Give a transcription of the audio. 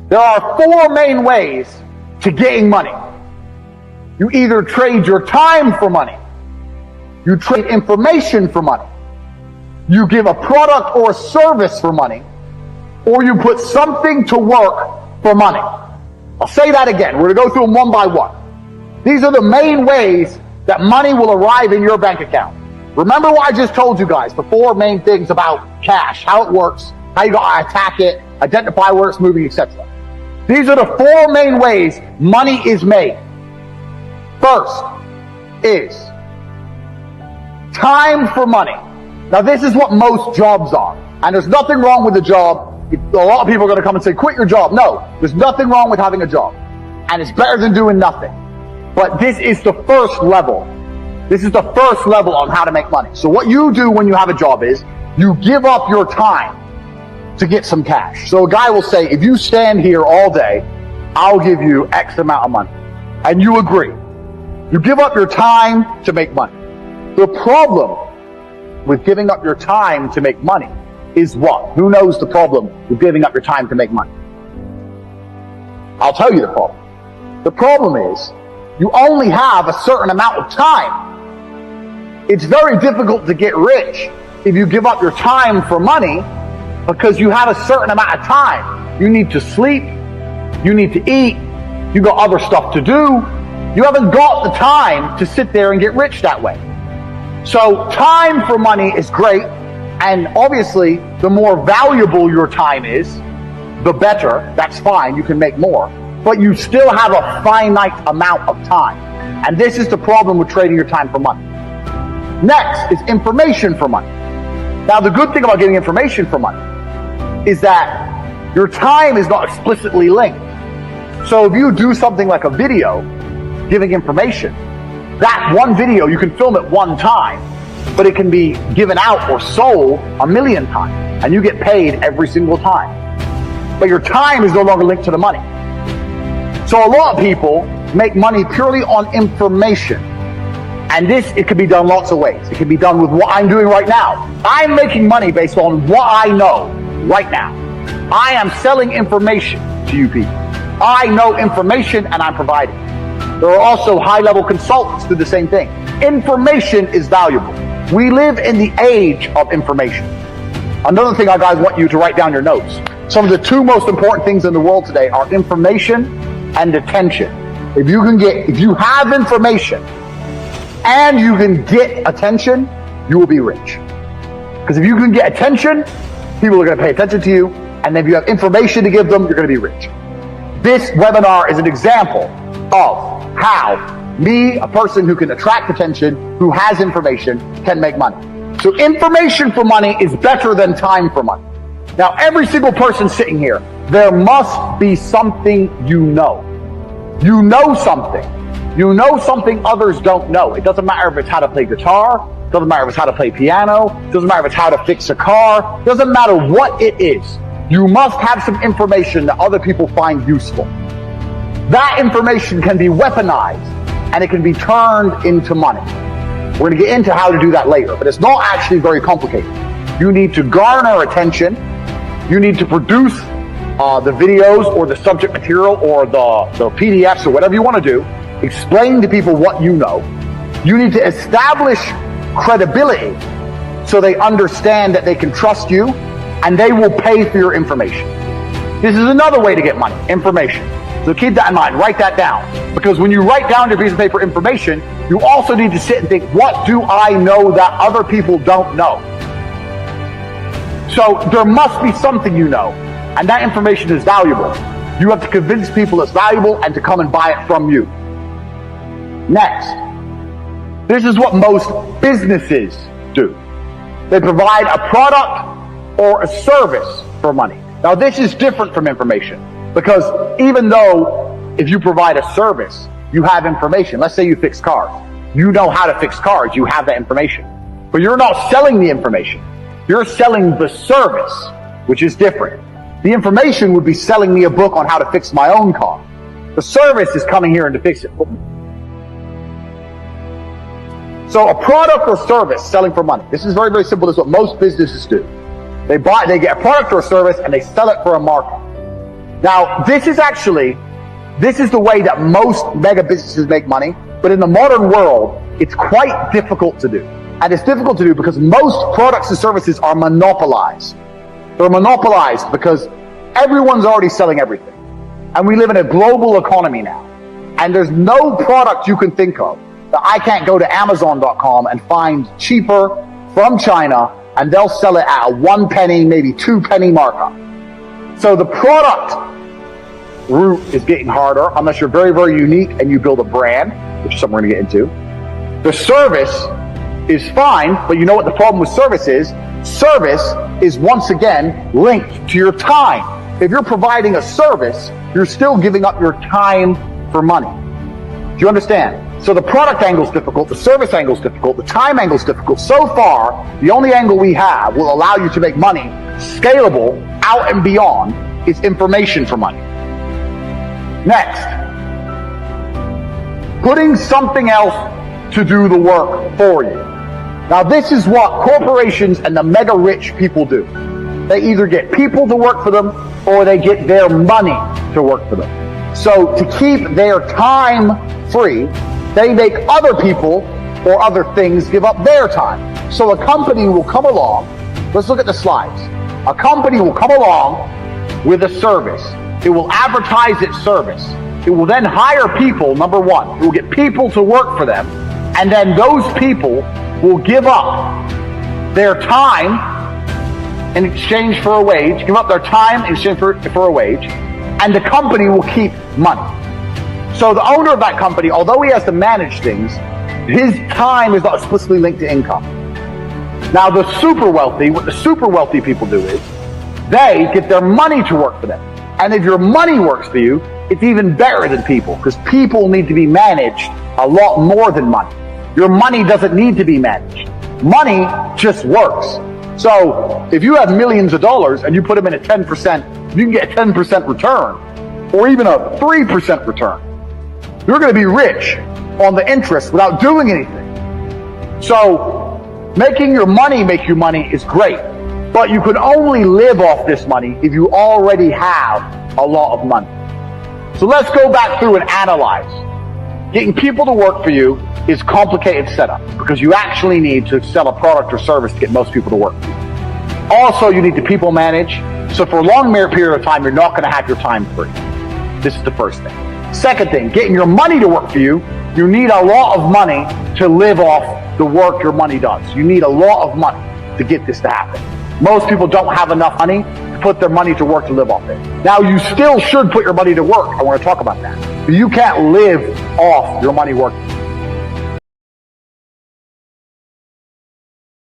There are four main ways to getting money. You either trade your time for money, you trade information for money, you give a product or a service for money, or you put something to work for money. I'll say that again. We're going to go through them one by one. These are the main ways that money will arrive in your bank account. Remember what I just told you guys, the four main things about cash, how it works, how you got to attack it, identify where it's moving, etc. These are the four main ways money is made. First is time for money. Now this is what most jobs are. And there's nothing wrong with a job. A lot of people are going to come and say, quit your job. No, there's nothing wrong with having a job. And it's better than doing nothing. But this is the first level. This is the first level on how to make money. So what you do when you have a job is you give up your time to get some cash. So a guy will say, if you stand here all day, I'll give you X amount of money. And you agree. You give up your time to make money. The problem with giving up your time to make money is what? Who knows the problem with giving up your time to make money? I'll tell you the problem. The problem is you only have a certain amount of time. It's very difficult to get rich if you give up your time for money because you have a certain amount of time. You need to sleep. You need to eat. You got other stuff to do. You haven't got the time to sit there and get rich that way. So time for money is great. And obviously, the more valuable your time is, the better. That's fine. You can make more. But you still have a finite amount of time. And this is the problem with trading your time for money. Next is information for money. Now, the good thing about getting information for money is that your time is not explicitly linked. So if you do something like a video giving information, that one video, you can film it one time, but it can be given out or sold 1,000,000 times, and you get paid every single time. But your time is no longer linked to the money. So a lot of people make money purely on information. And this, it can be done lots of ways. It can be done with what I'm doing right now. I'm making money based on what I know right now. I am selling information to you people. I know information and I'm providing. There are also high-level consultants who do the same thing. Information is valuable. We live in the age of information. Another thing I guys want you to write down your notes. Some of the two most important things in the world today are information and attention. If you have information and you can get attention, you will be rich. Because if you can get attention, people are going to pay attention to you. And if you have information to give them, you're going to be rich. This webinar is an example of how me, a person who can attract attention, who has information, can make money. So information for money is better than time for money. Now, every single person sitting here, there must be something you know. You know something. You know something others don't know. It doesn't matter if it's how to play guitar. It doesn't matter if it's how to play piano. It doesn't matter if it's how to fix a car. It doesn't matter what it is. You must have some information that other people find useful. That information can be weaponized and it can be turned into money. We're going to get into how to do that later, but it's not actually very complicated. You need to garner attention. You need to produce the videos or the subject material or the PDFs or whatever you want to do. Explain to people what you know. You need to establish credibility so they understand that they can trust you and they will pay for your information. This is another way to get money, information. So keep that in mind, write that down. Because when you write down your piece of paper information, you also need to sit and think, what do I know that other people don't know? So there must be something you know, and that information is valuable. You have to convince people it's valuable and to come and buy it from you. Next, this is what most businesses do. They provide a product or a service for money. Now this is different from information because even though if you provide a service, you have information. Let's say you fix cars. You know how to fix cars. You have that information. But you're not selling the information. You're selling the service, which is different. The information would be selling me a book on how to fix my own car. The service is coming here and to fix it for me. So a product or service selling for money. This is very, very simple. This is what most businesses do. They get a product or a service and they sell it for a markup. Now, this is the way that most mega businesses make money, but in the modern world, it's quite difficult to do. And it's difficult to do because most products and services are monopolized. They're monopolized because everyone's already selling everything. And we live in a global economy now. And there's no product you can think of that I can't go to Amazon.com and find cheaper from China, and they'll sell it at a 1 penny, maybe 2 penny markup. So the product route is getting harder unless you're very, very unique and you build a brand, which is something we're going to get into. The service is fine, but you know what the problem with service is? Service is once again linked to your time. If you're providing a service, you're still giving up your time for money. Do you understand? So the product angle is difficult, the service angle is difficult, the time angle is difficult. So far, the only angle we have will allow you to make money scalable out and beyond is information for money. Next, putting something else to do the work for you. Now this is what corporations and the mega rich people do. They either get people to work for them or they get their money to work for them. So to keep their time free, they make other people or other things give up their time. So a company will come along, let's look at the slides. A company will come along with a service. It will advertise its service. It will then hire people, number one. It will get people to work for them. And then those people will give up their time in exchange for a wage, give up their time in exchange for a wage, and the company will keep money. So the owner of that company, although he has to manage things, his time is not explicitly linked to income. Now the super wealthy, what the super wealthy people do is, they get their money to work for them. And if your money works for you, it's even better than people, because people need to be managed a lot more than money. Your money doesn't need to be managed. Money just works. So if you have millions of dollars and you put them in a 10%, you can get a 10% return, or even a 3% return. You're going to be rich on the interest without doing anything. So making your money make you money is great, but you can only live off this money if you already have a lot of money. So let's go back through and analyze. Getting people to work for you is complicated setup because you actually need to sell a product or service to get most people to work for you. Also, you need to people manage. So for a long period of time, you're not going to have your time free. This is the first thing. Second thing, getting your money to work for you, you need a lot of money to live off the work your money does. You need a lot of money to get this to happen. Most people don't have enough money to put their money to work to live off it. Now, you still should put your money to work. I want to talk about that. But you can't live off your money working.